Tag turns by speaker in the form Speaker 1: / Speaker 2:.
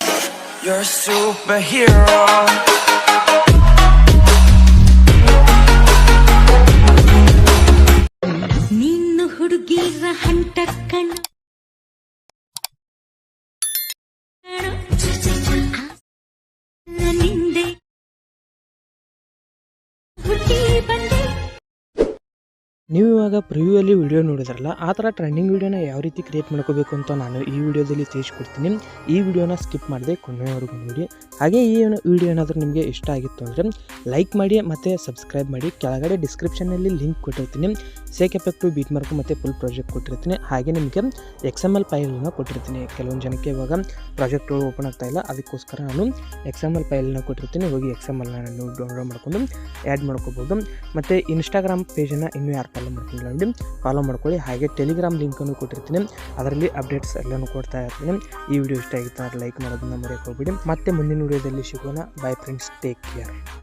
Speaker 1: You're a superhero.
Speaker 2: ನಿನ್ನ ಹುಡುಗಿರ ಹಂಟ ಕಣ್ಣು ನಿಂದೆ ಹುಟ್ಟಿ ಬಂದೆ.
Speaker 3: ನೀವು ಇವಾಗ ಪ್ರಿವ್ಯೂಯಲ್ಲಿ ವಿಡಿಯೋ ನೋಡಿದ್ರಲ್ಲ, ಆ ಥರ ಟ್ರೆಂಡಿಂಗ್ ವೀಡಿಯೋನ ಯಾವ ರೀತಿ ಕ್ರಿಯೇಟ್ ಮಾಡ್ಕೋಬೇಕು ಅಂತ ನಾನು ಈ ವಿಡಿಯೋದಲ್ಲಿ ತಿಳಿಸ್ಕೊಡ್ತೀನಿ. ಈ ವಿಡಿಯೋನ ಸ್ಕಿಪ್ ಮಾಡದೆ ಕೊನೆಯವರೆಗೂ ನೋಡಿ. ಹಾಗೆ ಈ ವಿಡಿಯೋ ಏನಾದರೂ ನಿಮಗೆ ಇಷ್ಟ ಆಗಿತ್ತು ಅಂದರೆ ಲೈಕ್ ಮಾಡಿ ಮತ್ತು ಸಬ್ಸ್ಕ್ರೈಬ್ ಮಾಡಿ. ಕೆಳಗಡೆ ಡಿಸ್ಕ್ರಿಪ್ಷನಲ್ಲಿ ಲಿಂಕ್ ಕೊಟ್ಟಿರ್ತೀನಿ, ಸೇಕ್ ಎಫೆಕ್ಟು, ಬೀಟ್ ಮಾರ್ಕು ಮತ್ತು ಫುಲ್ ಪ್ರಾಜೆಕ್ಟ್ ಕೊಟ್ಟಿರ್ತೀನಿ. ಹಾಗೆ ನಿಮಗೆ XML ಫೈಲನ್ನು ಕೊಟ್ಟಿರ್ತೀನಿ. ಕೆಲವೊಂದು ಜನಕ್ಕೆ ಇವಾಗ ಪ್ರಾಜೆಕ್ಟ್ಗಳು ಓಪನ್ ಆಗ್ತಾ ಇಲ್ಲ, ಅದಕ್ಕೋಸ್ಕರ ನಾನು XML ಫೈಲನ್ನು ಕೊಟ್ಟಿರ್ತೀನಿ. ಹೋಗಿ XMLನ ನೀವು ಡೌನ್ಲೋಡ್ ಮಾಡ್ಕೊಂಡು ಆ್ಯಡ್ ಮಾಡ್ಕೋಬೋದು. ಮತ್ತು ಇನ್ಸ್ಟಾಗ್ರಾಮ್ ಪೇಜನ್ನು ಇನ್ನೂ ಯಾರು ಫಾಲೋ ಮಾಡ್ಕೊಂಡಿಲ್ಲ ನೋಡಿ, ಫಾಲೋ ಮಾಡ್ಕೊಳ್ಳಿ. ಹಾಗೆ ಟೆಲಿಗ್ರಾಮ್ ಲಿಂಕನ್ನು ಕೊಟ್ಟಿರ್ತೀನಿ, ಅದರಲ್ಲಿ ಅಪ್ಡೇಟ್ಸ್ ಎಲ್ಲನೂ ಕೊಡ್ತಾ ಇರ್ತೀನಿ. ಈ ವಿಡಿಯೋ ಇಷ್ಟ ಆಗಿತ್ತು ಅಂದರೆ ಲೈಕ್ ಮಾಡೋದನ್ನ ಮರೆಯೋಕೆ ಹೋಗ್ಬಿಡಿ. ಮತ್ತೆ ಮುಂದಿನ ವಿಡಿಯೋದಲ್ಲಿ ಸಿಗೋಣ. By friends, take care.